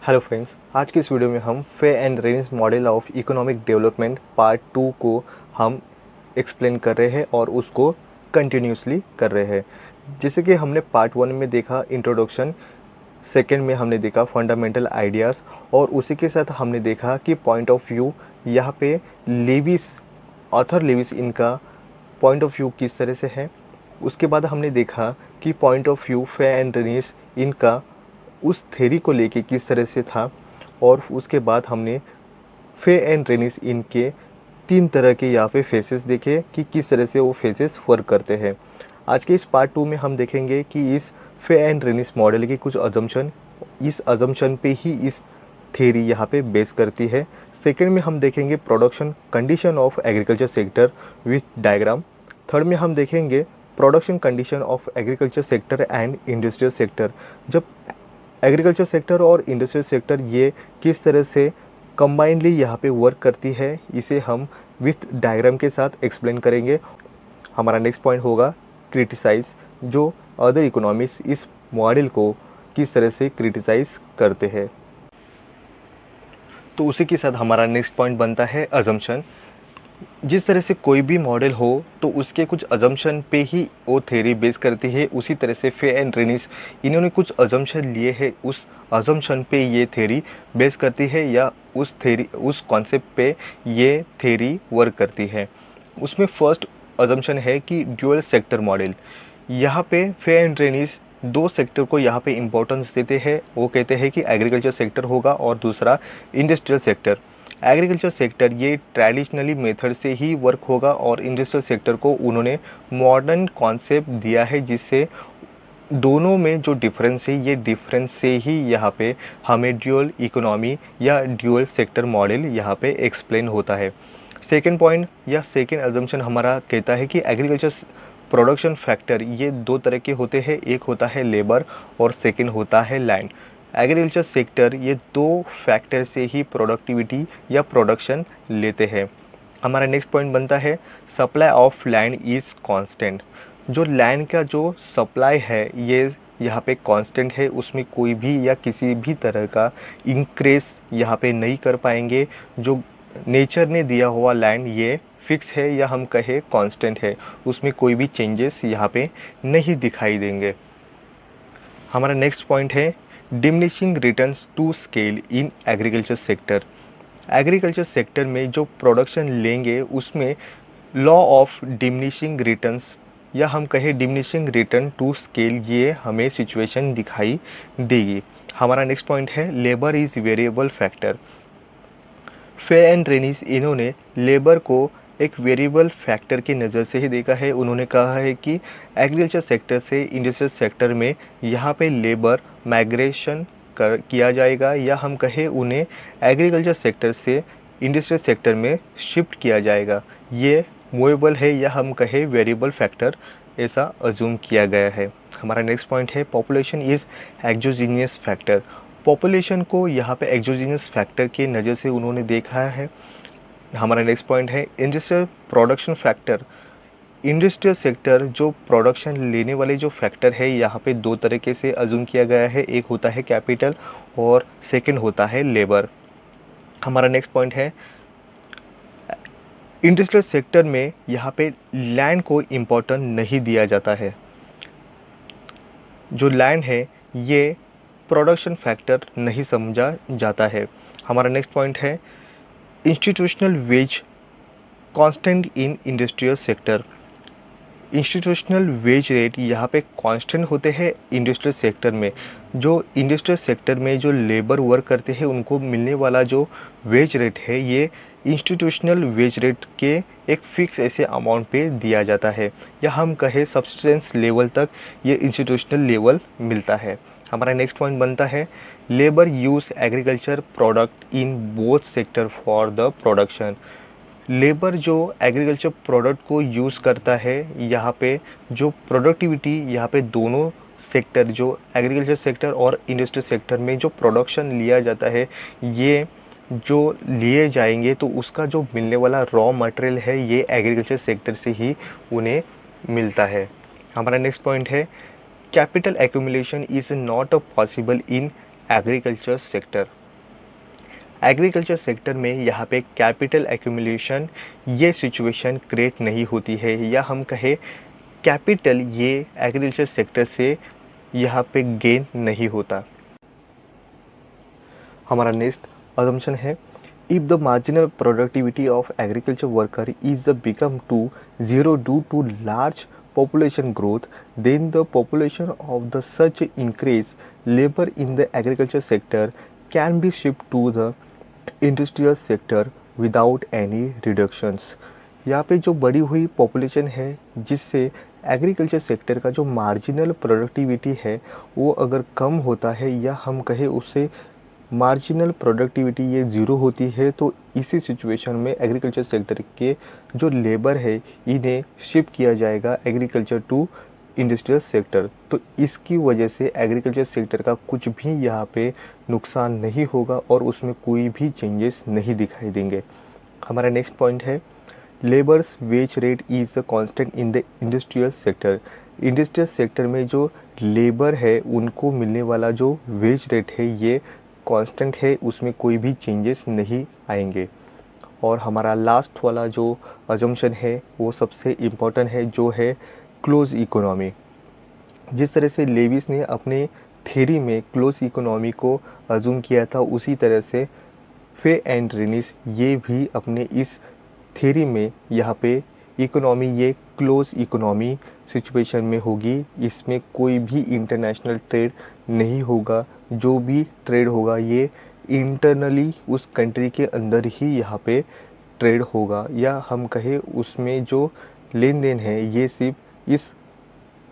Hello friends, आज की इस वीडियो में हम Fei and Ranis model of economic development part 2 को हम एक्सप्लेन कर रहे हैं और उसको कंटिन्यूसली कर रहे हैं। जैसे कि हमने पार्ट 1 में देखा इंट्रोडक्शन, सेकेंड में हमने देखा फंडामेंटल आइडियाज़ और उसी के साथ हमने देखा कि पॉइंट ऑफ व्यू यहाँ पे लेविस, ऑथर लेविस इनका पॉइंट ऑफ व्यू किस तरह से है। उसके बाद हमने देखा कि पॉइंट ऑफ व्यू फे एंड रेनिस इनका उस थ्योरी को लेके किस तरह से था और उसके बाद हमने फे एंड रेनिस इनके 3 तरह के यहाँ पे फेसेस देखे कि किस तरह से वो फेसेस वर्क करते हैं। आज के इस पार्ट 2 में हम देखेंगे कि इस फे एंड रेनिस मॉडल की कुछ अजम्पशन, इस अजम्पशन पे ही इस थ्योरी यहाँ पे बेस करती है। सेकेंड में हम देखेंगे production condition of agriculture sector with diagram. Third में हम देखेंगे production condition of agriculture sector and industrial sector. जब एग्रीकल्चर सेक्टर और इंडस्ट्रियल सेक्टर ये किस तरह से कंबाइनली यहाँ पे वर्क करती है, इसे हम विथ डायग्राम के साथ एक्सप्लेन करेंगे। हमारा नेक्स्ट पॉइंट होगा क्रिटिसाइज, जो अदर इकोनॉमिक्स इस मॉडल को किस तरह से क्रिटिसाइज करते हैं। तो उसी के साथ हमारा नेक्स्ट पॉइंट बनता है अजम्पशन। जिस तरह से कोई भी मॉडल हो तो उसके कुछ अजम्पशन पे ही वो थ्योरी बेस करती है। उसी तरह से फे एंड रेनिस इन्होंने कुछ अजम्पशन लिए हैं, उस अजम्पशन पे ये थ्योरी बेस करती है या उस कॉन्सेप्ट पे ये थ्योरी वर्क करती है। उसमें फर्स्ट अजम्पशन है कि ड्यूअल सेक्टर मॉडल। यहाँ पे फे एंड रेनिस 2 सेक्टर को यहाँ पे इम्पोर्टेंस देते हैं। वो कहते हैं कि एग्रीकल्चर सेक्टर होगा और दूसरा इंडस्ट्रियल सेक्टर। एग्रीकल्चर सेक्टर ये ट्रेडिशनली मेथड से ही वर्क होगा और इंडस्ट्रियल सेक्टर को उन्होंने मॉडर्न कॉन्सेप्ट दिया है, जिससे दोनों में जो डिफरेंस है ये डिफरेंस से ही यहाँ पे हमें ड्यूअल इकोनॉमी या ड्यूअल सेक्टर मॉडल यहाँ पे एक्सप्लेन होता है। सेकेंड पॉइंट या सेकेंड अजम्पशन हमारा कहता है कि एग्रीकल्चर प्रोडक्शन फैक्टर ये 2 तरह के होते हैं, एक होता है लेबर और सेकेंड होता है लैंड। एग्रीकल्चर सेक्टर ये 2 फैक्टर से ही प्रोडक्टिविटी या प्रोडक्शन लेते हैं। हमारा नेक्स्ट पॉइंट बनता है supply of land is constant. जो लैंड का जो सप्लाई है ये यहाँ पे कांस्टेंट है, उसमें कोई भी या किसी भी तरह का इंक्रीज यहाँ पे नहीं कर पाएंगे। जो नेचर ने दिया हुआ लैंड ये फिक्स है या हम कहे कांस्टेंट है, उसमें कोई भी चेंजेस यहाँ पे नहीं दिखाई देंगे। हमारा नेक्स्ट पॉइंट है diminishing returns to scale in agriculture sector. Agriculture sector में जो प्रोडक्शन लेंगे उसमें लॉ ऑफ डिमिनिशिंग रिटर्न्स या हम कहें डिमिनिशिंग रिटर्न टू स्केल ये हमें सिचुएशन दिखाई देगी। हमारा नेक्स्ट पॉइंट है लेबर इज़ वेरिएबल फैक्टर। फे एंड रेनिस इन्होंने लेबर को एक वेरिएबल फैक्टर की नज़र से ही देखा है। उन्होंने कहा है कि एग्रीकल्चर सेक्टर से इंडस्ट्रियल सेक्टर में यहाँ पे लेबर माइग्रेशन किया जाएगा या हम कहें उन्हें एग्रीकल्चर सेक्टर से इंडस्ट्रियल सेक्टर में शिफ्ट किया जाएगा। ये मूवेबल है या हम कहें वेरिएबल फैक्टर, ऐसा अज्यूम किया गया है। हमारा नेक्स्ट पॉइंट है population is exogenous factor. Population को यहाँ पे एक्सोजीनियस फैक्टर की नज़र से उन्होंने देखा है। हमारा नेक्स्ट पॉइंट है industrial production factor. Industrial sector जो प्रोडक्शन लेने वाले जो फैक्टर है यहाँ पे 2 तरीके से अज्यूम किया गया है, एक होता है कैपिटल और सेकंड होता है लेबर। हमारा नेक्स्ट पॉइंट है इंडस्ट्रियल सेक्टर में यहाँ पे लैंड को इम्पोर्टेंस नहीं दिया जाता है। जो लैंड है ये प्रोडक्शन फैक्टर नहीं समझा जाता है। हमारा नेक्स्ट पॉइंट है institutional wage constant in industrial sector. Institutional wage rate यहाँ पे कांस्टेंट होते हैं इंडस्ट्रियल सेक्टर में। जो इंडस्ट्रियल सेक्टर में जो लेबर वर्क करते हैं उनको मिलने वाला जो वेज रेट है ये इंस्टीट्यूशनल वेज रेट के एक फिक्स ऐसे अमाउंट पे दिया जाता है या हम कहें सब्सटेंस लेवल तक ये इंस्टीट्यूशनल लेवल मिलता है। हमारा नेक्स्ट पॉइंट बनता है labour use agriculture product in both sector for the production. Labour जो एग्रीकल्चर प्रोडक्ट को यूज़ करता है यहाँ पे जो प्रोडक्टिविटी यहाँ पे दोनों सेक्टर जो एग्रीकल्चर सेक्टर और इंडस्ट्रियल सेक्टर में जो प्रोडक्शन लिया जाता है ये जो लिए जाएंगे तो उसका जो मिलने वाला रॉ मटेरियल है ये एग्रीकल्चर सेक्टर से ही उन्हें मिलता है। हमारा नेक्स्ट पॉइंट है capital accumulation is not possible in agriculture sector. Agriculture sector में यहाँ पे कैपिटल एक्यूमुलेशन ये सिचुएशन क्रिएट नहीं होती है, या हम कहें कैपिटल ये एग्रीकल्चर सेक्टर से यहाँ पे गेन नहीं होता। हमारा नेक्स्ट असम्पशन है, if the marginal productivity of agriculture worker is become to zero due to large population growth, then the population of the such increase labor in the agriculture sector can be shipped to the industrial sector without any reductions। यहाँ पे जो बढ़ी हुई population है जिससे agriculture sector का जो marginal productivity है वो अगर कम होता है, या हम कहें उससे मार्जिनल प्रोडक्टिविटी ये ज़ीरो होती है, तो इसी सिचुएशन में एग्रीकल्चर सेक्टर के जो लेबर है इन्हें शिफ्ट किया जाएगा एग्रीकल्चर टू इंडस्ट्रियल सेक्टर। तो इसकी वजह से एग्रीकल्चर सेक्टर का कुछ भी यहाँ पे नुकसान नहीं होगा और उसमें कोई भी चेंजेस नहीं दिखाई देंगे। हमारा नेक्स्ट पॉइंट है, labours wage rate is the constant in the industrial sector. Industrial sector में जो लेबर है उनको मिलने वाला जो वेज रेट है ये कांस्टेंट है, उसमें कोई भी चेंजेस नहीं आएंगे। और हमारा लास्ट वाला जो अजम्पशन है वो सबसे इम्पोर्टेंट है, जो है क्लोज इकोनॉमी। जिस तरह से लेविस ने अपने थ्योरी में क्लोज इकोनॉमी को अज्यूम किया था, उसी तरह से फे एंड रेनिस ये भी अपने इस थ्योरी में यहाँ पे इकोनॉमी ये क्लोज इकोनॉमी सिचुएशन में होगी। इसमें कोई भी इंटरनेशनल ट्रेड नहीं होगा, जो भी ट्रेड होगा ये इंटरनली उस कंट्री के अंदर ही यहाँ पे ट्रेड होगा, या हम कहें उसमें जो लेन देन है ये सिर्फ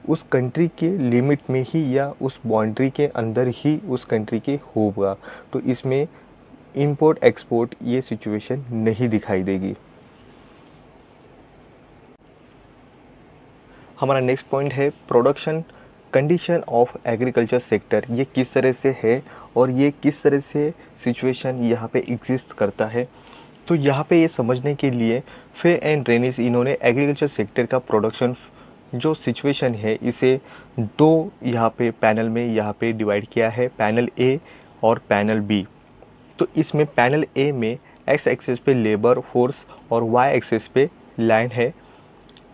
उस कंट्री के लिमिट में ही या उस बाउंड्री के अंदर ही उस कंट्री के होगा। तो इसमें इंपोर्ट एक्सपोर्ट ये सिचुएशन नहीं दिखाई देगी। हमारा नेक्स्ट पॉइंट है, production condition of agriculture sector. ये किस तरह से है और ये किस तरह से सिचुएशन यहाँ पे एग्जिस्ट करता है। तो यहाँ पे ये समझने के लिए फे एंड रेनिस इन्होंने एग्रीकल्चर सेक्टर का प्रोडक्शन जो सिचुएशन है इसे दो यहाँ पे पैनल में यहाँ पे डिवाइड किया है, पैनल ए और पैनल बी। तो इसमें पैनल ए में एक्स एक्सिस पे लेबर फोर्स और वाई एक्सिस पे लैंड है।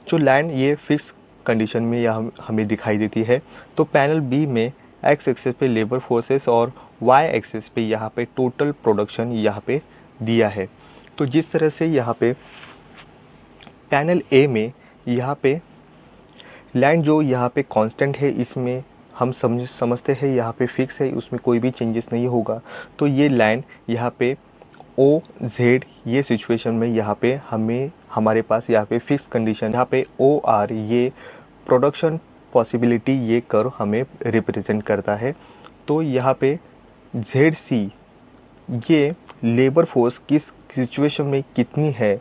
जो लैंड ये फिक्स कंडीशन में यह हमें दिखाई देती है। तो पैनल बी में एक्स एक्सिस पे लेबर फोर्सेस और वाई एक्सिस पे यहाँ पे टोटल प्रोडक्शन यहाँ पे दिया है। तो जिस तरह से यहाँ पे पैनल ए में यहाँ पे लैंड जो यहाँ पे कांस्टेंट है, इसमें हम समझते हैं यहाँ पे फिक्स है, उसमें कोई भी चेंजेस नहीं होगा। तो ये लैंड यहाँ पे ओ जेड ये सिचुएशन में यहाँ पे हमारे पास यहाँ पे फिक्स कंडीशन, यहाँ पे ओ आर ये प्रोडक्शन पॉसिबिलिटी ये कर्व हमें रिप्रेजेंट करता है। तो यहाँ पे जेड सी ये लेबर फोर्स किस सिचुएशन में कितनी है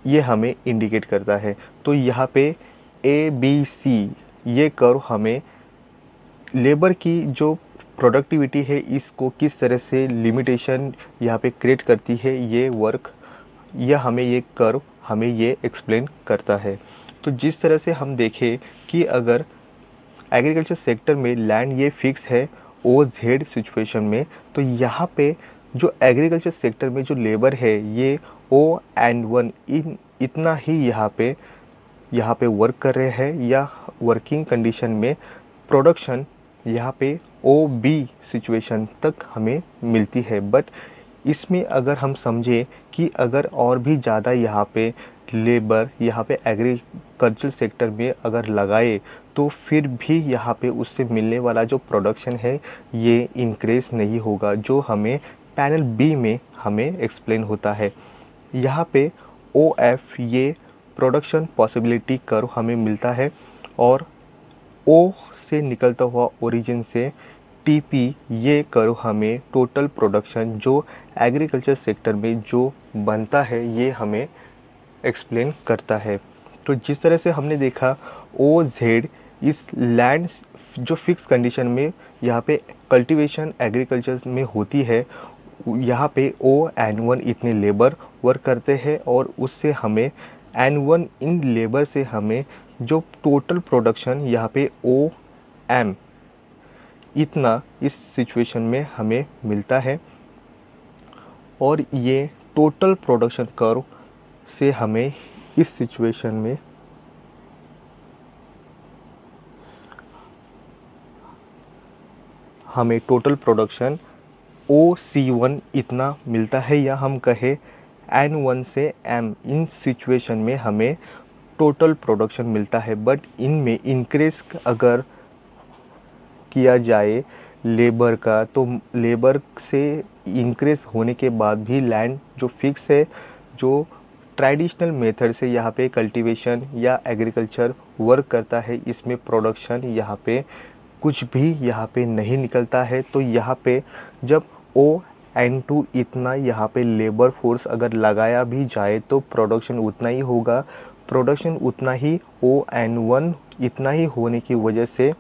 ये हमें इंडिकेट करता है। तो यहाँ पे ए बी सी ये कर्व हमें लेबर की जो प्रोडक्टिविटी है इसको किस तरह से लिमिटेशन यहाँ पे क्रिएट करती है, ये वर्क या हमें ये कर्व हमें ये एक्सप्लेन करता है। तो जिस तरह से हम देखें कि अगर एग्रीकल्चर सेक्टर में लैंड ये फिक्स है ओ जेड सिचुएशन में, तो यहाँ पे जो एग्रीकल्चर सेक्टर में जो लेबर है ये ओ एंड वन इतना ही यहाँ पे वर्क कर रहे हैं, या वर्किंग कंडीशन में प्रोडक्शन यहाँ पे ओ बी सिचुएशन तक हमें मिलती है। बट इसमें अगर हम समझें कि अगर और भी ज़्यादा यहाँ पे लेबर यहाँ पे एग्रीकल्चर सेक्टर में अगर लगाए तो फिर भी यहाँ पे उससे मिलने वाला जो प्रोडक्शन है ये इंक्रीज नहीं होगा, जो हमें पैनल बी में हमें एक्सप्लेन होता है। यहाँ पे ओ एफ ये प्रोडक्शन पॉसिबिलिटी कर्व हमें मिलता है, और ओ से निकलता हुआ ओरिजिन से टीपी ये कर्व हमें टोटल प्रोडक्शन जो एग्रीकल्चर सेक्टर में जो बनता है ये हमें एक्सप्लेन करता है। तो जिस तरह से हमने देखा ओ जेड इस लैंड जो फिक्स कंडीशन में यहाँ पे कल्टीवेशन एग्रीकल्चर में होती है, यहाँ पे ओ एन वन इतने लेबर वर्क करते हैं, और उससे हमें एन वन इन लेबर से हमें जो टोटल प्रोडक्शन यहाँ पे ओ एम इतना इस सिचुएशन में हमें मिलता है। और ये टोटल प्रोडक्शन कर्व से हमें इस सिचुएशन में हमें टोटल प्रोडक्शन OC1 इतना मिलता है, या हम कहें N1 से M, इन सिचुएशन में हमें टोटल प्रोडक्शन मिलता है। बट इनमें इंक्रीज अगर किया जाए लेबर का, तो लेबर से इंक्रीज होने के बाद भी लैंड जो फिक्स है, जो ट्रेडिशनल मेथड से यहाँ पे कल्टीवेशन या एग्रीकल्चर वर्क करता है, इसमें प्रोडक्शन यहाँ पे कुछ भी यहाँ पे नहीं निकलता है। तो यहाँ पे जब ON2 इतना यहाँ पे लेबर फोर्स अगर लगाया भी जाए तो प्रोडक्शन उतना ही होगा। प्रोडक्शन उतना ही ON1 इतना ही होने की वजह से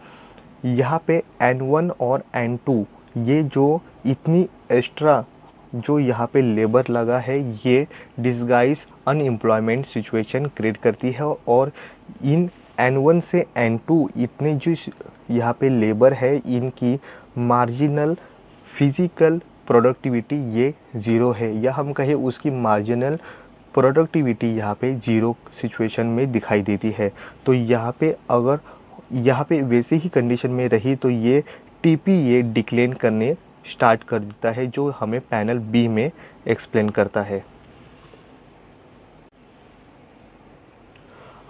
यहाँ पे N1 और N2 ये जो इतनी एक्स्ट्रा जो यहाँ पे लेबर लगा है, ये डिस्गाइज अनएम्प्लॉयमेंट सिचुएशन क्रिएट करती है। और इन N1 से N2 इतने जो यहाँ पे लेबर है, इनकी मार्जिनल फिज़िकल प्रोडक्टिविटी ये ज़ीरो है, या हम कहें उसकी मार्जिनल प्रोडक्टिविटी यहाँ पे ज़ीरो सिचुएशन में दिखाई देती है। तो यहाँ पे अगर यहाँ पे वैसे ही कंडीशन में रही तो ये TP ये डिक्लेन करने स्टार्ट कर देता है, जो हमें पैनल B में एक्सप्लेन करता है।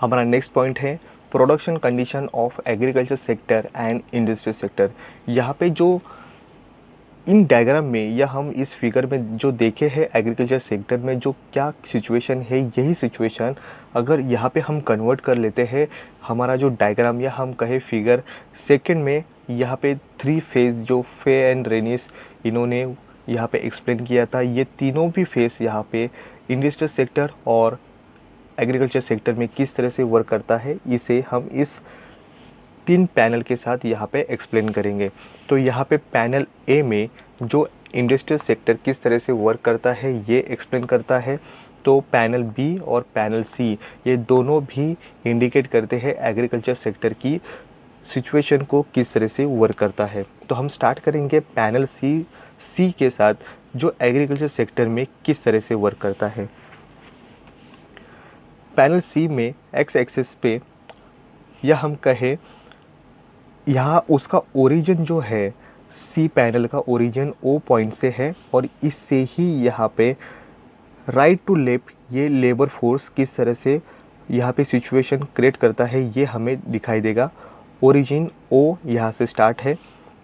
हमारा नेक्स्ट पॉइंट है production condition of agriculture sector and industry sector. यहाँ पे जो इन डायग्राम में या हम इस फिगर में जो देखे हैं एग्रीकल्चर सेक्टर में जो क्या सिचुएशन है, यही सिचुएशन अगर यहाँ पे हम कन्वर्ट कर लेते हैं हमारा जो डायग्राम, या हम कहें फिगर सेकंड में, यहाँ पे 3 फेज़ जो फे एंड रेनिस इन्होंने यहाँ पे एक्सप्लेन किया था, ये तीनों भी फेस यहाँ पे इंडस्ट्रियल सेक्टर और एग्रीकल्चर सेक्टर में किस तरह से वर्क करता है, इसे हम इस 3 पैनल के साथ यहाँ पे एक्सप्लेन करेंगे। तो यहाँ पे पैनल A में जो इंडस्ट्रियल सेक्टर किस तरह से वर्क करता है ये एक्सप्लेन करता है। तो पैनल B और पैनल C ये दोनों भी इंडिकेट करते हैं एग्रीकल्चर सेक्टर की सिचुएशन को किस तरह से वर्क करता है। तो हम स्टार्ट करेंगे पैनल C के साथ, जो एग्रीकल्चर सेक्टर में किस तरह से वर्क करता है। पैनल C में एक्स एक्सिस पे, या हम कहें यहाँ उसका ओरिजिन जो है, C पैनल का ओरिजिन O पॉइंट से है, और इससे ही यहाँ पे राइट टू लेफ्ट ये लेबर फोर्स किस तरह से यहाँ पे सिचुएशन क्रिएट करता है ये हमें दिखाई देगा। ओरिजिन O यहाँ से स्टार्ट है,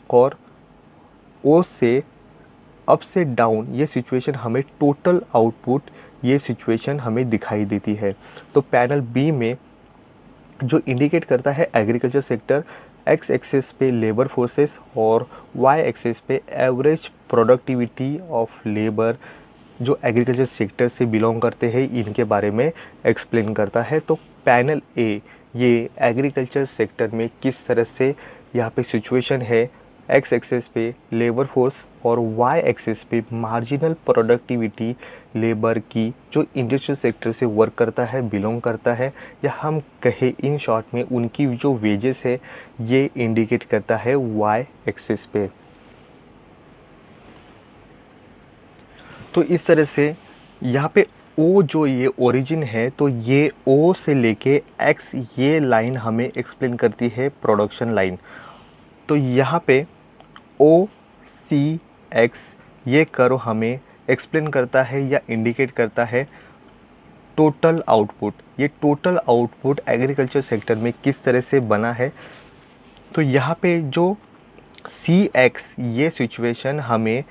और O से अप से डाउन ये सिचुएशन हमें टोटल आउटपुट ये सिचुएशन हमें दिखाई देती है। तो पैनल B में जो इंडिकेट करता है एग्रीकल्चर सेक्टर, एक्स एक्सिस पे लेबर फोर्सेस और वाई एक्सिस पे एवरेज प्रोडक्टिविटी ऑफ लेबर जो एग्रीकल्चर सेक्टर से बिलोंग करते हैं इनके बारे में एक्सप्लेन करता है। तो पैनल A ये एग्रीकल्चर सेक्टर में किस तरह से यहाँ पे सिचुएशन है, एक्स एक्सिस पे लेबर फोर्स और वाई एक्सिस पे मार्जिनल प्रोडक्टिविटी लेबर की जो इंडस्ट्रियल सेक्टर से वर्क करता है, बिलोंग करता है, या हम कहें इन शॉर्ट में उनकी जो वेजेस है ये इंडिकेट करता है वाई एक्सिस पे। तो इस तरह से यहाँ पे O जो ये ओरिजिन है, तो ये O से लेके X ये लाइन हमें एक्सप्लेन करती है प्रोडक्शन लाइन। तो यहाँ पे OCX ये कर्व हमें एक्सप्लेन करता है या इंडिकेट करता है टोटल आउटपुट। ये टोटल आउटपुट एग्रीकल्चर सेक्टर में किस तरह से बना है। तो यहाँ पे जो CX ये सिचुएशन हमें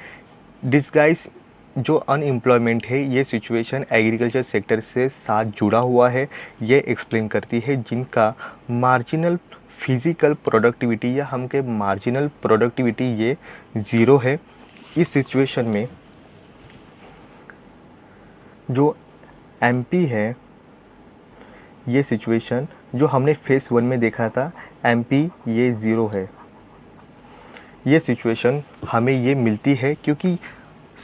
डिस्गाइज जो अनएम्प्लॉयमेंट है ये सिचुएशन एग्रीकल्चर सेक्टर से साथ जुड़ा हुआ है, ये एक्सप्लेन करती है, जिनका मार्जिनल फिज़िकल प्रोडक्टिविटी या हम के मार्जिनल प्रोडक्टिविटी ये ज़ीरो है। इस सिचुएशन में जो MP है, ये सिचुएशन जो हमने फेस 1 में देखा था, MP ये ज़ीरो है। ये सिचुएशन हमें ये मिलती है क्योंकि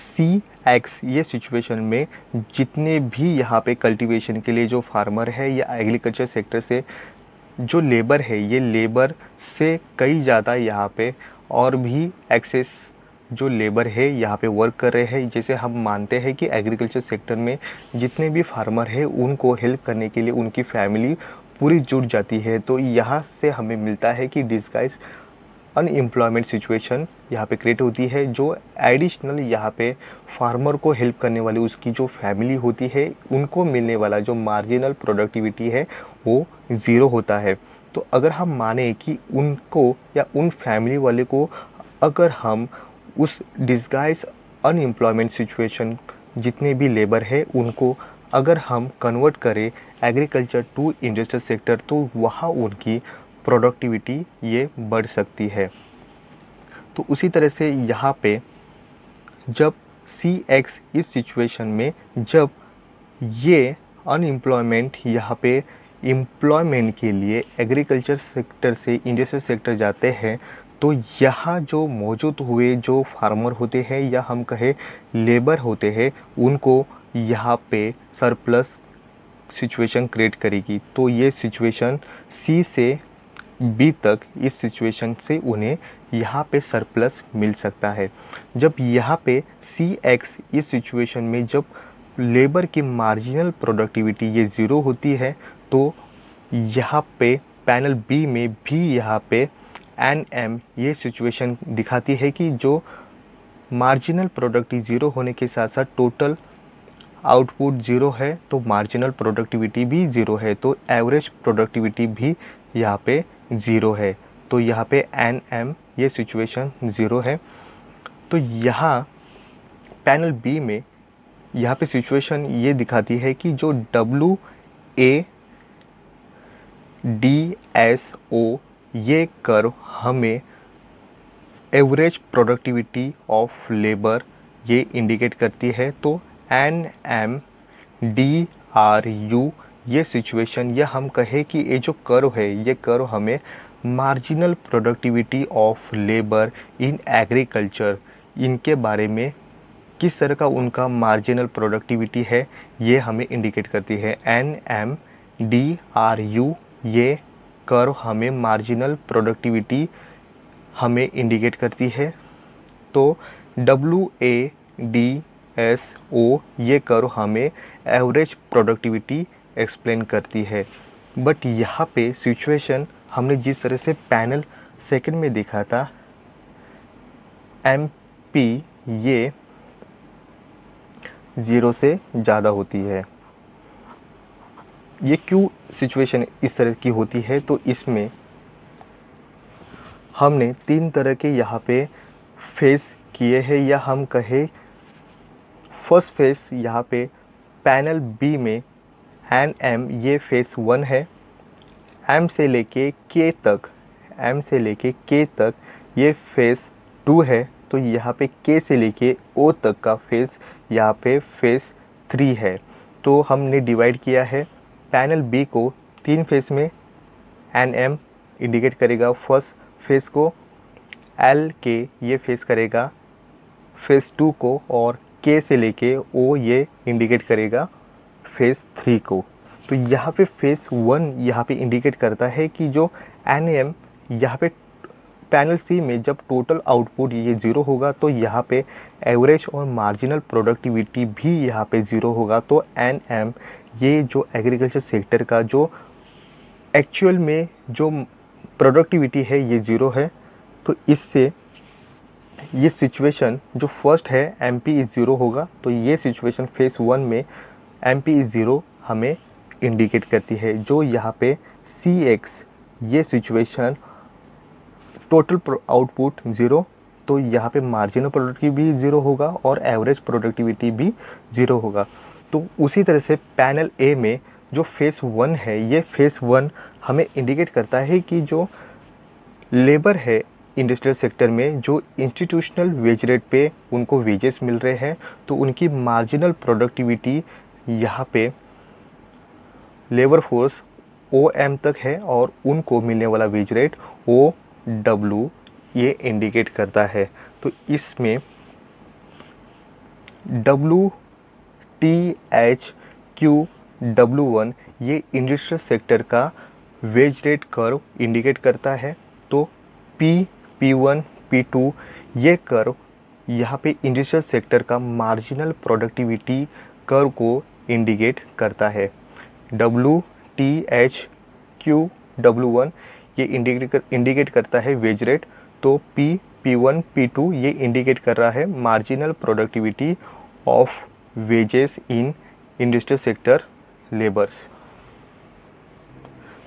CX ये सिचुएशन में जितने भी यहाँ पे कल्टीवेशन के लिए जो फार्मर है या एग्रीकल्चर सेक्टर से जो लेबर है, ये लेबर से कई ज़्यादा यहाँ पे और भी एक्सेस जो लेबर है यहाँ पे वर्क कर रहे हैं। जैसे हम मानते हैं कि एग्रीकल्चर सेक्टर में जितने भी फार्मर हैं उनको हेल्प करने के लिए उनकी फैमिली पूरी जुट जाती है। तो यहाँ से हमें मिलता है कि डिस्गाइज अनएम्प्लॉयमेंट सिचुएशन यहाँ पे क्रिएट होती है, जो एडिशनल यहाँ पे फार्मर को हेल्प करने वाली उसकी जो फैमिली होती है उनको मिलने वाला जो मार्जिनल प्रोडक्टिविटी है वो ज़ीरो होता है। तो अगर हम माने कि उनको या उन फैमिली वाले को अगर हम उस डिस्गाइज अनएम्प्लॉयमेंट सिचुएशन जितने भी लेबर है उनको अगर हम कन्वर्ट करें एग्रीकल्चर टू इंडस्ट्रियल सेक्टर, तो वहाँ उनकी प्रोडक्टिविटी ये बढ़ सकती है। तो उसी तरह से यहाँ पे जब CX इस सिचुएशन में जब ये अनएम्प्लॉयमेंट यहाँ पे एम्प्लॉयमेंट के लिए एग्रीकल्चर सेक्टर से इंडस्ट्रियल सेक्टर जाते हैं, तो यहाँ जो मौजूद हुए जो फार्मर होते हैं या हम कहें लेबर होते हैं उनको यहाँ पे सरप्लस सिचुएशन क्रिएट करेगी। तो ये सिचुएशन C से B तक इस सिचुएशन से उन्हें यहाँ पे सरप्लस मिल सकता है। जब यहाँ पे CX इस सिचुएशन में जब लेबर की मार्जिनल प्रोडक्टिविटी ये ज़ीरो होती है, तो यहाँ पे पैनल B में भी यहाँ पे NM ये सिचुएशन दिखाती है कि जो मार्जिनल प्रोडक्टिविटी ज़ीरो होने के साथ साथ टोटल आउटपुट ज़ीरो है, तो मार्जिनल प्रोडक्टिविटी भी ज़ीरो है, तो एवरेज प्रोडक्टिविटी भी यहाँ पे ज़ीरो है। तो यहाँ पे NM ये सिचुएशन ज़ीरो है। तो यहाँ पैनल B में यहाँ पे सिचुएशन ये दिखाती है कि जो WADSO ये कर्व हमें एवरेज प्रोडक्टिविटी ऑफ लेबर ये इंडिकेट करती है। तो NMDRU ये सिचुएशन या हम कहें कि ये जो कर्व है ये कर्व हमें marginal productivity of labour in agriculture इनके बारे में किस तरह का उनका मार्जिनल प्रोडक्टिविटी है ये हमें इंडिकेट करती है। NMDRU ये कर्व हमें मार्जिनल प्रोडक्टिविटी हमें इंडिकेट करती है। तो WADSO ये कर्व हमें एवरेज प्रोडक्टिविटी एक्सप्लेन करती है। बट यहाँ पे सिचुएशन हमने जिस तरह से पैनल सेकंड में देखा था, MP ये ज़ीरो से ज़्यादा होती है। ये क्यों सिचुएशन इस तरह की होती है? तो इसमें हमने तीन तरह के यहाँ पे फेस किए हैं, या हम कहें फर्स्ट फेस यहाँ पे पैनल B में NM ये फेस 1 है, M से लेके K तक ये फेस 2 है। तो यहाँ पे K से लेके O तक का फेस यहाँ पे फेस 3 है। तो हमने डिवाइड किया है पैनल B को तीन फेस में। NM इंडिकेट करेगा फर्स्ट फेस को, LK ये फेस करेगा फेस 2 को, और K से लेके O ये इंडिकेट करेगा फेस 3 को। तो यहाँ पे फेस 1 यहाँ पे इंडिकेट करता है कि जो NM यहाँ पे पैनल C में जब टोटल आउटपुट ये ज़ीरो होगा, तो यहाँ पे एवरेज और मार्जिनल प्रोडक्टिविटी भी यहाँ पे ज़ीरो होगा। तो NM ये जो एग्रीकल्चर सेक्टर का जो एक्चुअल में जो प्रोडक्टिविटी है ये ज़ीरो है। तो इससे ये सिचुएशन जो फर्स्ट है MP इज़ ज़ीरो होगा। तो ये सिचुएशन फेस 1 में MP इज़ ज़ीरो हमें इंडिकेट करती है। जो यहाँ पे CX ये सिचुएशन टोटल आउटपुट ज़ीरो, तो यहाँ पे मार्जिनल प्रोडक्टिविटी भी ज़ीरो होगा और एवरेज प्रोडक्टिविटी भी ज़ीरो होगा। तो उसी तरह से पैनल A में जो फेस 1 है, ये फेस 1 हमें इंडिकेट करता है कि जो लेबर है इंडस्ट्रियल सेक्टर में जो इंस्टीट्यूशनल वेज रेट पे उनको वेजेस मिल रहे हैं, तो उनकी मार्जिनल प्रोडक्टिविटी यहाँ पे लेबर फोर्स OM तक है और उनको मिलने वाला वेज रेट OW ये इंडिकेट करता है। तो इसमें WTHQW1 ये इंडस्ट्रियल सेक्टर का वेज रेट कर्व इंडिकेट करता है। तो P, P1, P2 ये कर्व यहाँ पे इंडस्ट्रियल सेक्टर का मार्जिनल प्रोडक्टिविटी कर्व को इंडिकेट करता है। WTHQW1 ये इंडिकेट करता है वेज रेट, तो P1 P2 ये इंडिकेट कर रहा है marginal productivity of wages in industrial sector labours.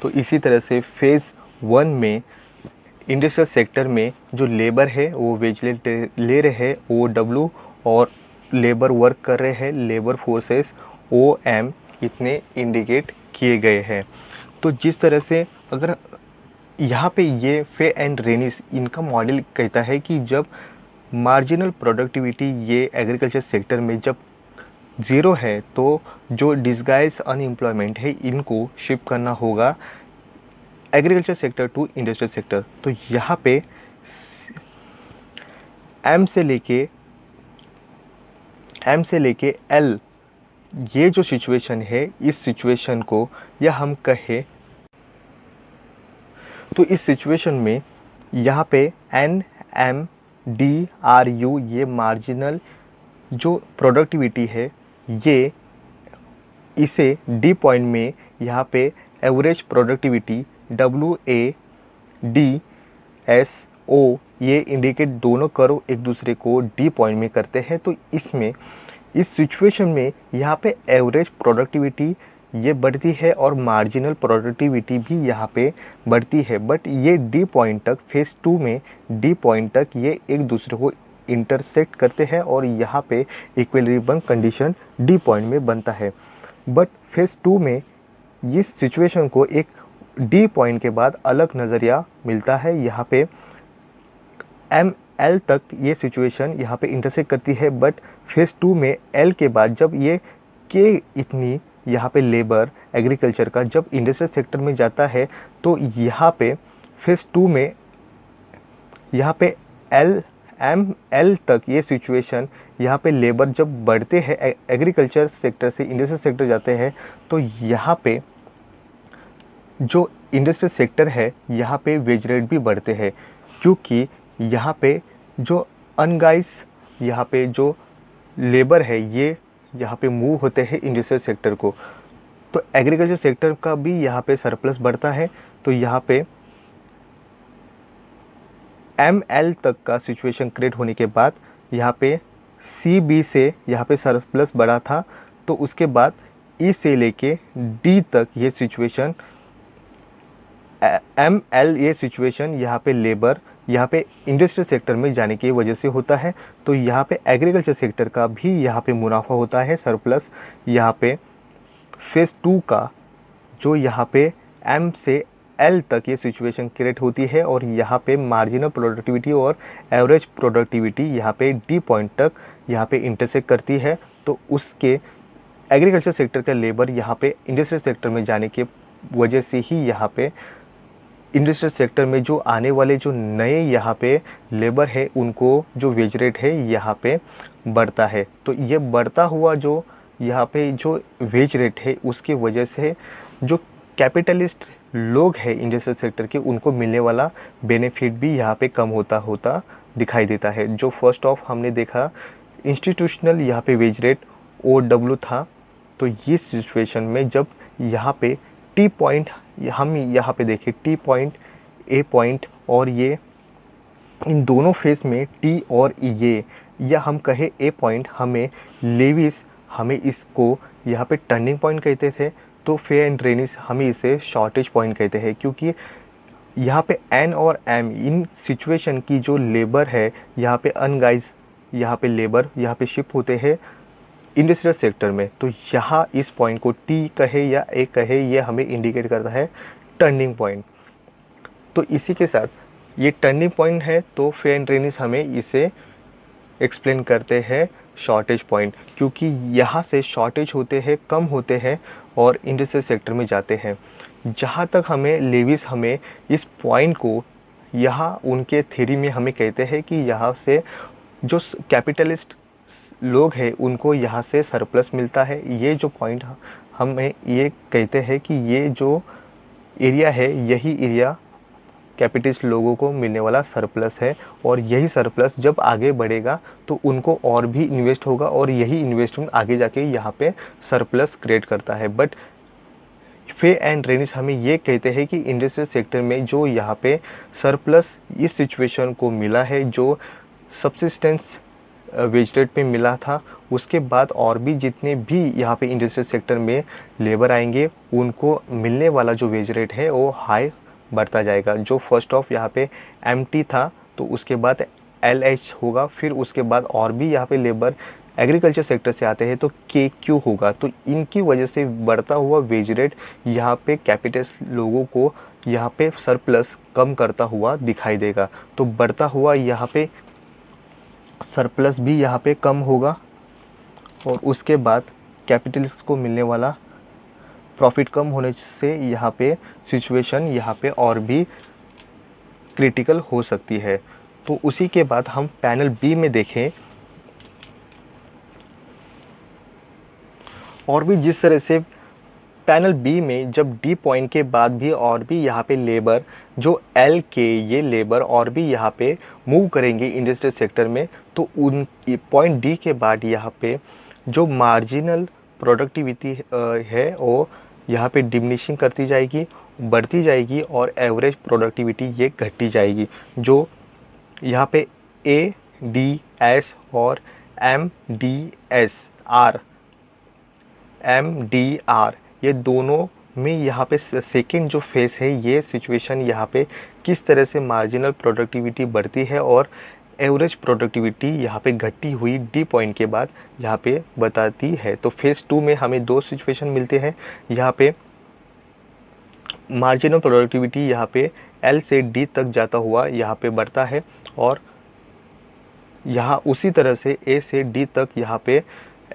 तो इसी तरह से फेज़ 1 में इंडस्ट्रियल सेक्टर में जो लेबर है वो वेज ले रहे हैं OW, और लेबर वर्क कर रहे हैं लेबर फोर्सेस OM इतने इंडिकेट किए गए हैं। तो जिस तरह से अगर यहाँ पे ये फे एंड रेनिस इनका मॉडल कहता है कि जब मार्जिनल प्रोडक्टिविटी ये एग्रीकल्चर सेक्टर में जब ज़ीरो है तो जो डिस्गाइज अनएम्प्लॉयमेंट है इनको शिफ्ट करना होगा agriculture sector to industrial sector. तो यहाँ पे एम से लेके एल ये जो सिचुएशन है, इस सिचुएशन को या हम कहें तो इस सिचुएशन में यहाँ पे NMDRU ये मार्जिनल जो प्रोडक्टिविटी है ये इसे डी पॉइंट में यहाँ पे एवरेज प्रोडक्टिविटी WADSO ये इंडिकेट दोनों कर्व एक दूसरे को डी पॉइंट में करते हैं। तो इसमें इस सिचुएशन में यहाँ पे एवरेज प्रोडक्टिविटी ये बढ़ती है और मार्जिनल प्रोडक्टिविटी भी यहाँ पे बढ़ती है, बट ये डी पॉइंट तक फेज़ 2 में डी पॉइंट तक ये एक दूसरे को इंटरसेक्ट करते हैं और यहाँ पे इक्विलिब्रियम कंडीशन डी पॉइंट में बनता है। बट फेज़ 2 में इस सिचुएशन को एक डी पॉइंट के बाद अलग नज़रिया मिलता है। यहाँ पे ML तक ये सिचुएशन यहाँ पे इंटरसेक्ट करती है, बट फेज़ 2 में L के बाद जब ये के इतनी यहाँ पे लेबर एग्रीकल्चर का जब इंडस्ट्रियल सेक्टर में जाता है तो यहाँ पे फेज़ 2 में यहाँ पे ML तक ये सिचुएशन यहाँ पे लेबर जब बढ़ते हैं एग्रीकल्चर सेक्टर से इंडस्ट्रियल सेक्टर जाते हैं तो यहाँ पे जो इंडस्ट्रियल सेक्टर है यहाँ पे वेज रेट भी बढ़ते हैं, क्योंकि यहाँ पे जो अनगाइज यहाँ पे जो लेबर है ये यहाँ पे मूव होते हैं इंडस्ट्रियल सेक्टर को, तो एग्रीकल्चर सेक्टर का भी यहाँ पे सरप्लस बढ़ता है। तो यहाँ पे ML तक का सिचुएशन क्रिएट होने के बाद यहाँ पे CB से यहाँ पे सरप्लस बढ़ा था, तो उसके बाद E से लेके D तक ये सिचुएशन ML ये सिचुएशन यहाँ पे लेबर यहाँ पे इंडस्ट्रियल सेक्टर में जाने की वजह से होता है। तो यहाँ पे एग्रीकल्चर सेक्टर का भी यहाँ पे मुनाफा होता है सरप्लस। यहाँ पे फेज़ 2 का जो यहाँ पे M से L तक ये सिचुएशन क्रिएट होती है और यहाँ पे मार्जिनल प्रोडक्टिविटी और एवरेज प्रोडक्टिविटी यहाँ पे डी पॉइंट तक यहाँ पे इंटरसेक्ट करती है। तो उसके एग्रीकल्चर सेक्टर का लेबर यहाँ पे इंडस्ट्रियल सेक्टर में जाने के वजह से ही यहाँ पे इंडस्ट्रियल सेक्टर में जो आने वाले जो नए यहाँ पे लेबर है उनको जो वेज रेट है यहाँ पे बढ़ता है। तो ये बढ़ता हुआ जो यहाँ पे जो वेज रेट है उसकी वजह से जो कैपिटलिस्ट लोग हैं इंडस्ट्रियल सेक्टर के उनको मिलने वाला बेनिफिट भी यहाँ पे कम होता दिखाई देता है। जो फर्स्ट ऑफ हमने देखा इंस्टीट्यूशनल यहाँ पे वेज रेट OW था, तो ये सिचुएशन में जब यहाँ पे टी पॉइंट हम यहाँ पे देखें टी पॉइंट ए पॉइंट और ये इन दोनों फेस में टी और ये या हम कहें ए पॉइंट हमें लेविस हमें इसको यहाँ पे टर्निंग पॉइंट कहते थे, तो फे एंड रेनिस हमें इसे शॉर्टेज पॉइंट कहते हैं, क्योंकि यहाँ पे एन और एम इन सिचुएशन की जो लेबर है यहाँ पे अनगाइज यहाँ पे लेबर यहाँ पे शिफ्ट होते हैं इंडस्ट्रियल सेक्टर में। तो यहाँ इस पॉइंट को टी कहे या ए कहे ये हमें इंडिकेट करता है टर्निंग पॉइंट। तो इसी के साथ ये टर्निंग पॉइंट है, तो फे एंड रेनिस हमें इसे एक्सप्लेन करते हैं शॉर्टेज पॉइंट, क्योंकि यहाँ से शॉर्टेज होते हैं कम होते हैं और इंडस्ट्रियल सेक्टर में जाते हैं। जहाँ तक हमें लेविस हमें इस पॉइंट को यहाँ उनके थ्योरी में हमें कहते हैं कि यहाँ से जो कैपिटलिस्ट लोग हैं उनको यहाँ से सरप्लस मिलता है। ये जो पॉइंट हमें ये कहते हैं कि ये जो एरिया है यही एरिया कैपिटलिस्ट लोगों को मिलने वाला सरप्लस है, और यही सरप्लस जब आगे बढ़ेगा तो उनको और भी इन्वेस्ट होगा, और यही इन्वेस्टमेंट आगे जाके यहाँ पे सरप्लस क्रिएट करता है। बट फे एंड रेनिस हमें ये कहते हैं कि इंडस्ट्रियल सेक्टर में जो यहाँ पे सरप्लस इस सिचुएशन को मिला है, जो सब्सिस्टेंस वेज रेट पे मिला था, उसके बाद और भी जितने भी यहाँ पे इंडस्ट्रियल सेक्टर में लेबर आएंगे उनको मिलने वाला जो वेज रेट है वो हाई बढ़ता जाएगा। जो फर्स्ट ऑफ यहाँ पे एमटी था तो उसके बाद एलएच होगा, फिर उसके बाद और भी यहाँ पे लेबर एग्रीकल्चर सेक्टर से आते हैं तो के क्यू होगा। तो इनकी वजह से बढ़ता हुआ वेज रेट यहाँ पे कैपिटलिस्ट लोगों को यहाँ पे सरप्लस कम करता हुआ दिखाई देगा। तो बढ़ता हुआ यहाँ पे सरप्लस भी यहाँ पे कम होगा, और उसके बाद कैपिटलिस्ट को मिलने वाला प्रॉफिट कम होने से यहाँ पे सिचुएशन यहाँ पे और भी क्रिटिकल हो सकती है। तो उसी के बाद हम पैनल बी में देखें, और भी जिस तरह से पैनल बी में जब डी पॉइंट के बाद भी और भी यहाँ पे लेबर जो एल के ये लेबर और भी यहाँ पे मूव करेंगे इंडस्ट्रियल सेक्टर में, तो उन पॉइंट डी के बाद यहाँ पे जो मार्जिनल प्रोडक्टिविटी है वो यहाँ पे डिमिनिशिंग करती जाएगी, बढ़ती जाएगी, और एवरेज प्रोडक्टिविटी ये घटती जाएगी। जो यहाँ पे ए डी एस और एम डी आर ये दोनों में यहाँ पे सेकेंड जो फेस है ये सिचुएशन यहाँ पे किस तरह से मार्जिनल प्रोडक्टिविटी बढ़ती है और एवरेज प्रोडक्टिविटी यहाँ पे घटती हुई डी पॉइंट के बाद यहाँ पे बताती है। तो फेज़ 2 में हमें दो सिचुएशन मिलते हैं। यहाँ पे मार्जिनल प्रोडक्टिविटी यहाँ पे एल से डी तक जाता हुआ यहाँ पे बढ़ता है, और यहाँ उसी तरह से ए से डी तक यहाँ पे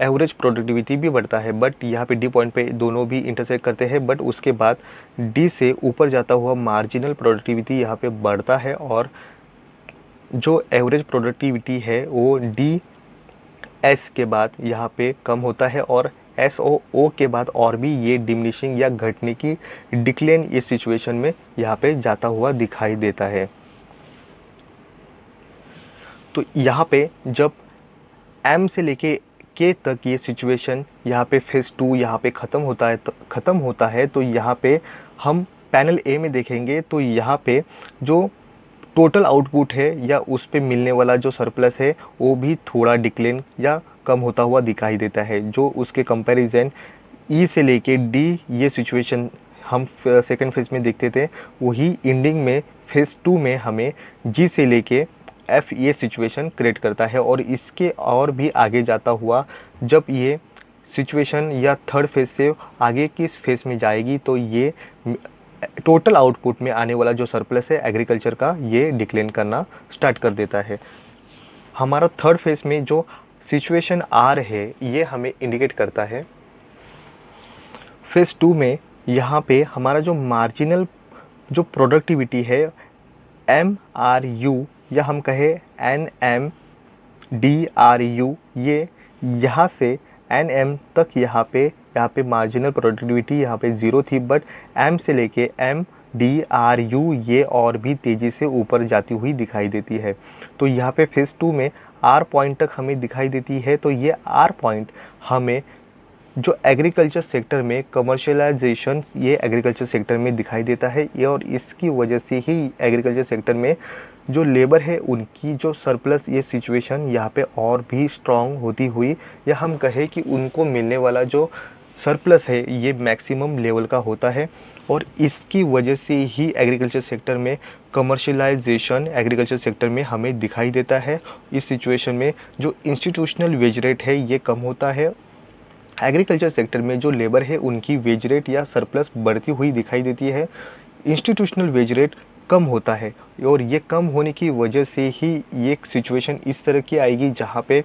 एवरेज प्रोडक्टिविटी भी बढ़ता है। बट यहाँ पे डी पॉइंट पे दोनों भी इंटरसेक्ट करते हैं, बट उसके बाद डी से ऊपर जाता हुआ मार्जिनल प्रोडक्टिविटी यहाँ पे बढ़ता है, और जो एवरेज प्रोडक्टिविटी है वो डी एस के बाद यहाँ पे कम होता है, और एस ओ के बाद और भी ये डिमिनिशिंग या घटने की डिक्लेन इस सिचुएशन में यहाँ पे जाता हुआ दिखाई देता है। तो यहाँ पे जब एम से लेके के तक ये सिचुएशन यहाँ पे फेज़ 2 यहाँ पे ख़त्म होता है तो यहाँ पे हम पैनल ए में देखेंगे तो यहाँ पे जो टोटल आउटपुट है या उस पे मिलने वाला जो सरप्लस है वो भी थोड़ा डिक्लेन या कम होता हुआ दिखाई देता है। जो उसके कंपैरिजन ई से लेके डी ये सिचुएशन हम सेकंड फेज़ में देखते थे, वही एंडिंग में फेज़ 2 में हमें जी से लेके एफ ये सिचुएशन क्रिएट करता है। और इसके और भी आगे जाता हुआ जब ये सिचुएशन या थर्ड फेज़ से आगे किस फेज़ में जाएगी तो ये टोटल आउटपुट में आने वाला जो सरप्लस है एग्रीकल्चर का ये डिक्लेन करना स्टार्ट कर देता है। हमारा थर्ड फेज़ में जो सिचुएशन आर है ये हमें इंडिकेट करता है फेज़ 2 में यहाँ पे हमारा जो मार्जिनल जो प्रोडक्टिविटी है एम आर यू या हम कहें N M D R U, ये यहाँ से एन एम तक यहाँ पे मार्जिनल प्रोडक्टिविटी यहाँ पे 0 थी, बट एम से लेके एम डी आर यू ये और भी तेज़ी से ऊपर जाती हुई दिखाई देती है। तो यहाँ पे फेज़ 2 में आर पॉइंट तक हमें दिखाई देती है। तो ये आर पॉइंट हमें जो एग्रीकल्चर सेक्टर में कमर्शियलाइजेशन ये एग्रीकल्चर सेक्टर में दिखाई देता है ये, और इसकी वजह से ही एग्रीकल्चर सेक्टर में जो लेबर है उनकी जो सरप्लस ये सिचुएशन यहाँ पे और भी स्ट्रॉन्ग होती हुई, या हम कहें कि उनको मिलने वाला जो सरप्लस है ये मैक्सिमम लेवल का होता है। और इसकी वजह से ही एग्रीकल्चर सेक्टर में कमर्शियलाइजेशन एग्रीकल्चर सेक्टर में हमें दिखाई देता है। इस सिचुएशन में जो इंस्टीट्यूशनल वेज रेट है ये कम होता है। एग्रीकल्चर सेक्टर में जो लेबर है उनकी वेज रेट या सरप्लस बढ़ती हुई दिखाई देती है, इंस्टीट्यूशनल वेज रेट कम होता है। और ये कम होने की वजह से ही ये सिचुएशन इस तरह की आएगी जहाँ पे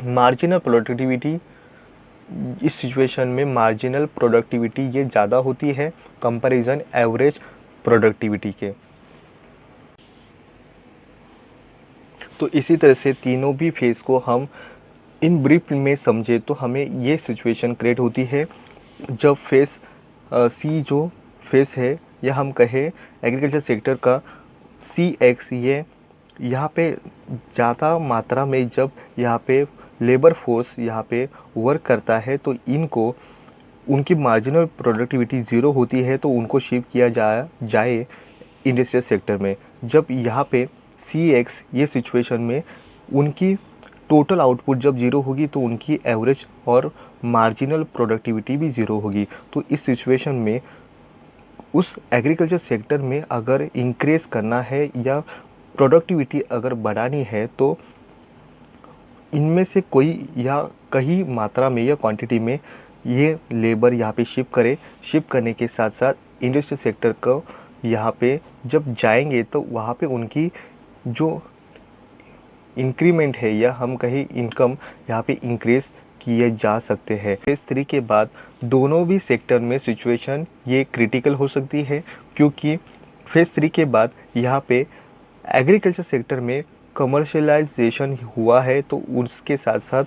मार्जिनल प्रोडक्टिविटी इस सिचुएशन में मार्जिनल प्रोडक्टिविटी ये ज़्यादा होती है कंपैरिजन एवरेज प्रोडक्टिविटी के। तो इसी तरह से तीनों भी फेज़ को हम इन ब्रीफ में समझे तो हमें ये सिचुएशन क्रिएट होती है जब फेज़ सी जो फेज़ है या हम कहें एग्रीकल्चर सेक्टर का CX, ये यहाँ पे ज़्यादा मात्रा में जब यहाँ पे लेबर फोर्स यहाँ पे वर्क करता है तो इनको उनकी मार्जिनल प्रोडक्टिविटी ज़ीरो होती है, तो उनको शिफ्ट किया जाए इंडस्ट्रियल सेक्टर में। जब यहाँ पे CX ये सिचुएशन में उनकी टोटल आउटपुट जब ज़ीरो होगी तो उनकी एवरेज और मार्जिनल प्रोडक्टिविटी भी ज़ीरो होगी। तो इस सिचुएशन में उस एग्रीकल्चर सेक्टर में अगर इंक्रीज़ करना है या प्रोडक्टिविटी अगर बढ़ानी है तो इनमें से कोई या कई मात्रा में या क्वांटिटी में ये लेबर यहाँ पे शिफ्ट करने के साथ साथ इंडस्ट्रियल सेक्टर को यहाँ पे जब जाएंगे तो वहाँ पे उनकी जो इंक्रीमेंट है या हम कहें इनकम यहाँ पे इंक्रीज़ किए जा सकते हैं। फेज़ 3 के बाद दोनों भी सेक्टर में सिचुएशन ये क्रिटिकल हो सकती है, क्योंकि फेज़ 3 के बाद यहाँ पे एग्रीकल्चर सेक्टर में कमर्शियलाइजेशन हुआ है, तो उसके साथ साथ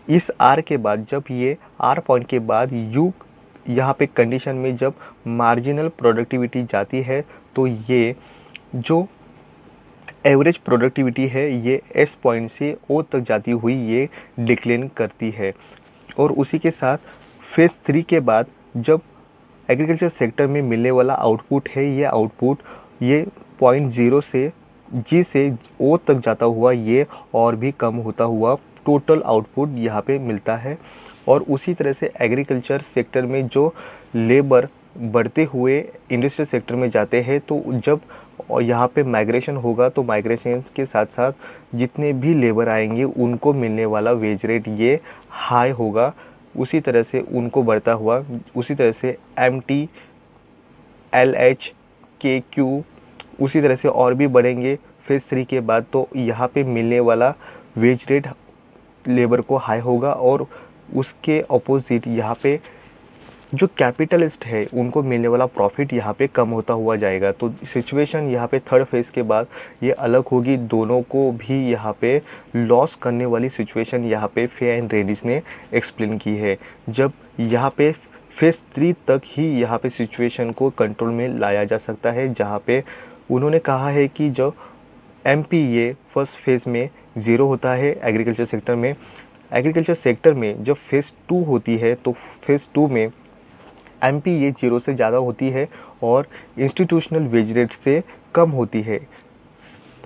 इस आर के बाद जब ये आर पॉइंट के बाद यहाँ पे कंडीशन में जब मार्जिनल प्रोडक्टिविटी जाती है तो ये जो एवरेज प्रोडक्टिविटी है ये एस पॉइंट से ओ तक जाती हुई ये डिक्लेन करती है। और उसी के साथ फेज़ 3 के बाद जब एग्रीकल्चर सेक्टर में मिलने वाला आउटपुट है ये आउटपुट ये पॉइंट ज़ीरो से जी से ओ तक जाता हुआ ये और भी कम होता हुआ टोटल आउटपुट यहाँ पे मिलता है। और उसी तरह से एग्रीकल्चर सेक्टर में जो लेबर बढ़ते हुए इंडस्ट्रियल सेक्टर में जाते हैं तो जब यहाँ पे माइग्रेशन होगा तो माइग्रेशन के साथ साथ जितने भी लेबर आएंगे उनको मिलने वाला वेज रेट ये हाई होगा। उसी तरह से उनको बढ़ता हुआ उसी तरह से MT LH KQ उसी तरह से और भी बढ़ेंगे फेज़ 3 के बाद। तो यहाँ पे मिलने वाला वेज रेट लेबर को हाई होगा और उसके अपोजिट यहाँ पे जो कैपिटलिस्ट है उनको मिलने वाला प्रॉफिट यहाँ पे कम होता हुआ जाएगा। तो सिचुएशन यहाँ पे थर्ड फेज़ के बाद ये अलग होगी, दोनों को भी यहाँ पे लॉस करने वाली सिचुएशन यहाँ पे फे एंड रेडिस ने एक्सप्लेन की है। जब यहाँ पे फेज़ 3 तक ही यहाँ पे सिचुएशन को कंट्रोल में लाया जा सकता है, जहाँ पे उन्होंने कहा है कि जो MPA फर्स्ट फेज़ में ज़ीरो होता है एग्रीकल्चर सेक्टर में। एग्रीकल्चर सेक्टर में जब फेज़ 2 होती है तो फेज़ 2 में MPA ज़ीरो से ज़्यादा होती है और इंस्टीट्यूशनल वेज रेट से कम होती है।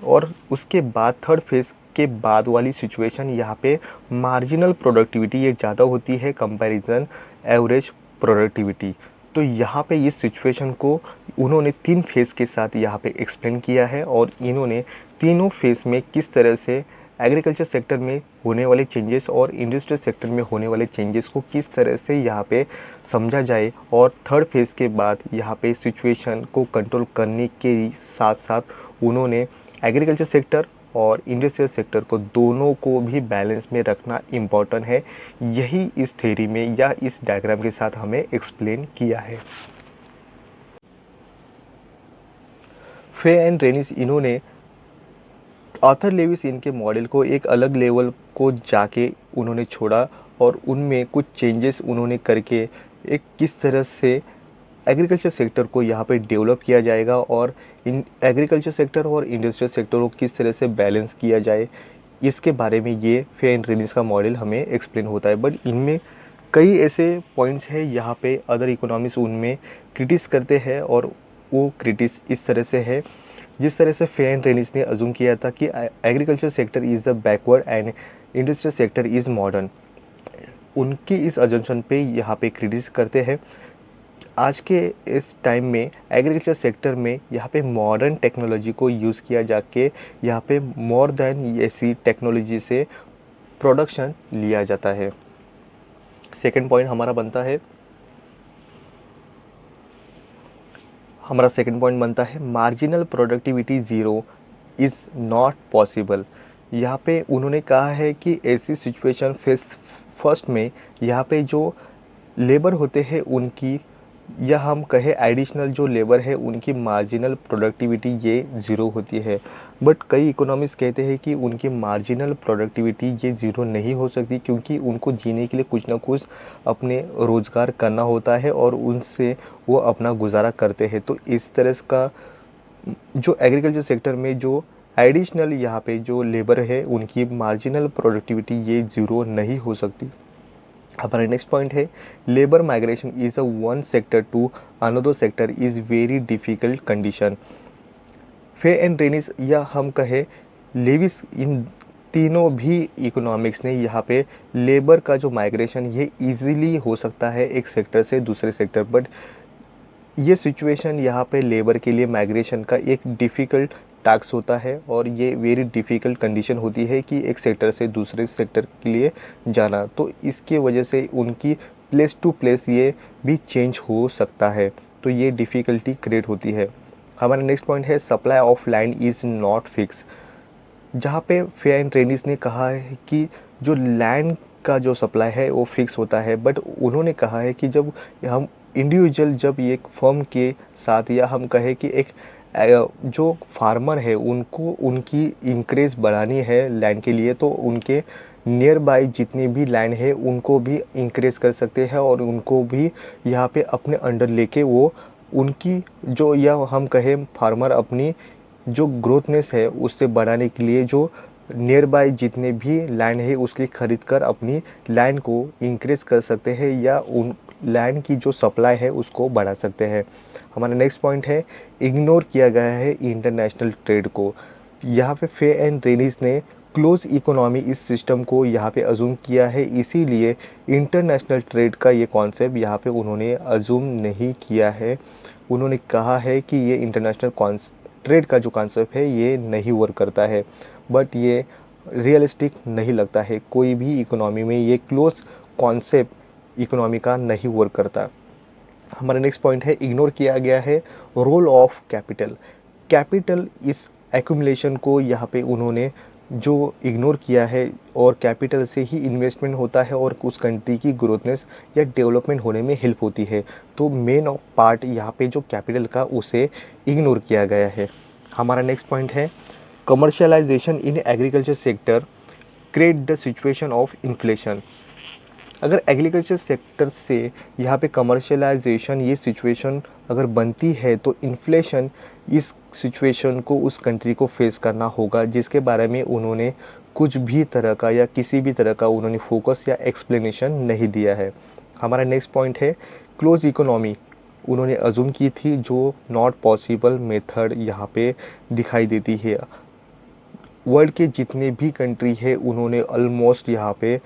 और उसके बाद थर्ड फेज़ के बाद वाली सिचुएशन यहाँ पे मार्जिनल प्रोडक्टिविटी ये ज़्यादा होती है कंपैरिजन एवरेज प्रोडक्टिविटी। तो यहाँ पे इस सिचुएशन को उन्होंने 3 फेज़ के साथ यहाँ पे एक्सप्लेन किया है और इन्होंने तीनों फेज़ में किस तरह से एग्रीकल्चर सेक्टर में होने वाले चेंजेस और इंडस्ट्रियल सेक्टर में होने वाले चेंजेस को किस तरह से यहाँ पे समझा जाए और थर्ड फेज़ के बाद यहाँ पे सिचुएशन को कंट्रोल करने के साथ साथ उन्होंने एग्रीकल्चर सेक्टर और इंडस्ट्रियल सेक्टर को दोनों को भी बैलेंस में रखना इम्पॉर्टेंट है। यही इस थ्योरी में या इस डायग्राम के साथ हमें एक्सप्लेन किया है। फे एंड रेनिस इन्होंने आर्थर लेविस इनके मॉडल को एक अलग लेवल को जाके उन्होंने छोड़ा और उनमें कुछ चेंजेस उन्होंने करके एक किस तरह से एग्रीकल्चर सेक्टर को यहाँ पे डेवलप किया जाएगा और इन एग्रीकल्चर सेक्टर और इंडस्ट्रियल सेक्टर को किस तरह से बैलेंस किया जाए, इसके बारे में ये फे एंड रेनिस का मॉडल हमें एक्सप्लेन होता है। बट इनमें कई ऐसे पॉइंट्स हैं यहाँ पे अदर इकोनॉमिस्ट उनमें क्रिटिस करते हैं और वो क्रिटिस इस तरह से है जिस तरह से फे एंड रेनिस ने अज्यूम किया था कि agriculture sector is the backward and industrial sector is modern. उनकी इस अजम्पशन पे यहाँ पे क्रिटिस करते हैं। आज के इस टाइम में एग्रीकल्चर सेक्टर में यहाँ पे मॉडर्न टेक्नोलॉजी को यूज़ किया जाके यहाँ पे मोर देन ऐसी टेक्नोलॉजी से प्रोडक्शन लिया जाता है। सेकंड पॉइंट हमारा सेकंड पॉइंट बनता है marginal productivity zero is not possible. यहाँ पे उन्होंने कहा है कि ऐसी सिचुएशन फेज़ फर्स्ट में यहाँ पे जो लेबर होते हैं उनकी या हम कहें एडिशनल जो लेबर है उनकी मार्जिनल प्रोडक्टिविटी ये ज़ीरो होती है। बट कई इकोनॉमिस्ट कहते हैं कि उनकी मार्जिनल प्रोडक्टिविटी ये ज़ीरो नहीं हो सकती, क्योंकि उनको जीने के लिए कुछ ना कुछ अपने रोज़गार करना होता है और उनसे वो अपना गुजारा करते हैं। तो इस तरह का जो एग्रीकल्चर सेक्टर में जो एडिशनल यहाँ पे जो लेबर है उनकी मार्जिनल प्रोडक्टिविटी ये ज़ीरो नहीं हो सकती। हमारा नेक्स्ट पॉइंट है labour migration is a one sector to another sector is very difficult condition. Fei and Ranis या हम कहें लेविस, इन तीनों भी इकोनॉमिक्स ने यहाँ पे लेबर का जो माइग्रेशन ये इजीली हो सकता है एक सेक्टर से दूसरे सेक्टर, बट ये सिचुएशन यहाँ पे लेबर के लिए माइग्रेशन का एक डिफ़िकल्ट टास्क होता है और ये वेरी डिफ़िकल्ट कंडीशन होती है कि एक सेक्टर से दूसरे सेक्टर के लिए जाना। तो इसके वजह से उनकी प्लेस टू प्लेस ये भी चेंज हो सकता है, तो ये डिफ़िकल्टी क्रिएट होती है। हमारा नेक्स्ट पॉइंट है supply of land is not fix. जहाँ पे फेयर एंड ट्रेनिस ने कहा है कि जो लैंड का जो सप्लाई है वो फिक्स होता है, बट उन्होंने कहा है कि जब हम इंडिविजुअल जब एक फर्म के साथ या हम कहें कि एक जो फार्मर है उनको उनकी इंक्रीज बढ़ानी है लैंड के लिए, तो उनके नियर बाई जितनी भी लैंड है उनको भी इंक्रीज कर सकते हैं और उनको भी यहाँ पे अपने अंडर लेके वो उनकी जो या हम कहें फार्मर अपनी जो ग्रोथनेस है उससे बढ़ाने के लिए जो नियर बाय जितने भी लैंड है उसकी खरीद कर अपनी लैंड को इंक्रीज कर सकते हैं या उन लैंड की जो सप्लाई है उसको बढ़ा सकते हैं। हमारा नेक्स्ट पॉइंट है इग्नोर किया गया है इंटरनेशनल ट्रेड को। यहाँ पे फे एंड रेनिस ने क्लोज इकोनॉमी इस सिस्टम को यहाँ पे अजूम किया है, इसीलिए इंटरनेशनल ट्रेड का ये कॉन्सेप्ट यहाँ पे उन्होंने अजूम नहीं किया है। उन्होंने कहा है कि ये इंटरनेशनल ट्रेड का जो कॉन्सेप्ट है ये नहीं वर्क करता है, बट ये रियलिस्टिक नहीं लगता है। कोई भी इकोनॉमी में ये क्लोज कॉन्सेप्ट इकोनॉमी का नहीं वर्क करता। हमारा नेक्स्ट पॉइंट है इग्नोर किया गया है रोल ऑफ कैपिटल। कैपिटल इस एक्यूमुलेशन को यहाँ पे उन्होंने जो इग्नोर किया है, और कैपिटल से ही इन्वेस्टमेंट होता है और उस कंट्री की ग्रोथनेस या डेवलपमेंट होने में हेल्प होती है। तो मेन ऑफ पार्ट यहाँ पे जो कैपिटल का उसे इग्नोर किया गया है। हमारा नेक्स्ट पॉइंट है commercialisation in agriculture sector create the situation of inflation. अगर एग्रीकल्चर सेक्टर से यहाँ पे कमर्शियलाइजेशन ये सिचुएशन अगर बनती है तो इन्फ्लेशन इस सिचुएशन को उस कंट्री को फेस करना होगा, जिसके बारे में उन्होंने कुछ भी तरह का या किसी भी तरह का उन्होंने फोकस या एक्सप्लेनेशन नहीं दिया है। हमारा नेक्स्ट पॉइंट है क्लोज इकोनॉमी उन्होंने अजूम की थी, जो नॉट पॉसिबल मेथड यहाँ पे दिखाई देती है। वर्ल्ड के जितने भी कंट्री है उन्होंने ऑलमोस्ट यहाँ पे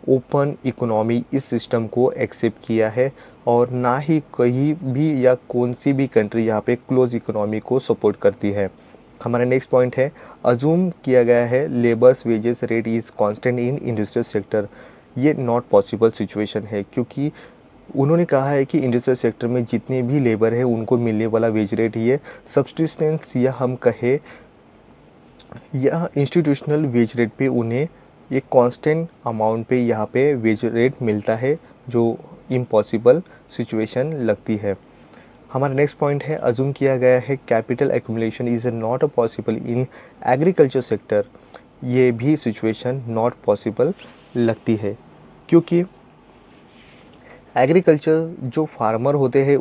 ओपन इकोनॉमी इस सिस्टम को एक्सेप्ट किया है, और ना ही कहीं भी या कौन सी भी कंट्री यहाँ पे क्लोज इकोनॉमी को सपोर्ट करती है। हमारा नेक्स्ट पॉइंट है अजूम किया गया है labours wages rate is constant in industrial sector. ये नॉट पॉसिबल सिचुएशन है, क्योंकि उन्होंने कहा है कि इंडस्ट्रियल सेक्टर में जितने भी लेबर है उनको मिलने वाला वेज रेट ये सब्सिस्टेंस या हम कहें या इंस्टीट्यूशनल वेज रेट पे उन्हें एक कांस्टेंट अमाउंट पे यहाँ पे वेज रेट मिलता है, जो इम्पॉसिबल सिचुएशन लगती है। हमारा नेक्स्ट पॉइंट है अजूम किया गया है capital accumulation is not possible in agriculture sector. ये भी सिचुएशन नॉट पॉसिबल लगती है, क्योंकि एग्रीकल्चर जो फार्मर होते हैं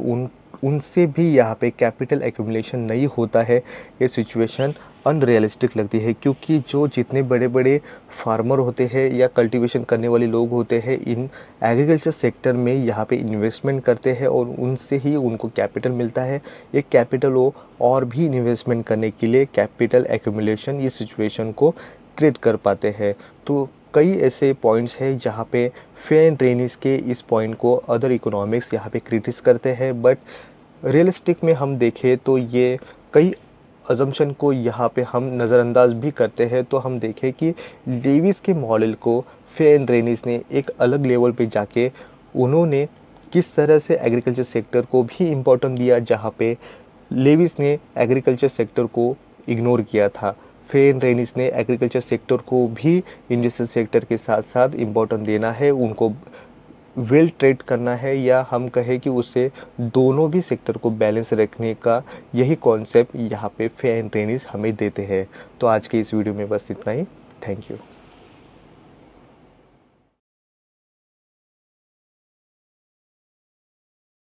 उनसे भी यहाँ पे कैपिटल एक्यूमुलेशन नहीं होता है। ये सिचुएशन अनरियलिस्टिक लगती है, क्योंकि जो जितने बड़े बड़े फार्मर होते हैं या कल्टीवेशन करने वाले लोग होते हैं इन एग्रीकल्चर सेक्टर में यहाँ पे इन्वेस्टमेंट करते हैं और उनसे ही उनको कैपिटल मिलता है। ये कैपिटल वो और भी इन्वेस्टमेंट करने के लिए कैपिटल एक्यूमुलेशन इस सिचुएशन को क्रिएट कर पाते हैं। तो कई ऐसे पॉइंट्स हैं जहाँ पे फे एंड रेनिस के इस पॉइंट को अदर इकोनॉमिक्स यहाँ पे क्रिटिस करते हैं, बट रियलिस्टिक में हम देखें तो ये कई अजम्पशन को यहाँ पे हम नज़रअंदाज भी करते हैं। तो हम देखें कि लेविस के मॉडल को फे एंड रेनिस ने एक अलग लेवल पे जाके उन्होंने किस तरह से एग्रीकल्चर सेक्टर को भी इम्पोर्टेंट दिया, जहाँ पे लेविस ने एग्रीकल्चर सेक्टर को इग्नोर किया था। फे एंड रेनिस ने एग्रीकल्चर सेक्टर को भी इंडस्ट्रियल सेक्टर के साथ साथ इम्पोर्टेंट देना है, उनको वेल ट्रेड करना है, या हम कहें कि उसे दोनों भी सेक्टर को बैलेंस रखने का यही कॉन्सेप्ट यहाँ पे फेयर एंड रेनिस हमें देते हैं। तो आज के इस वीडियो में बस इतना ही। Thank you.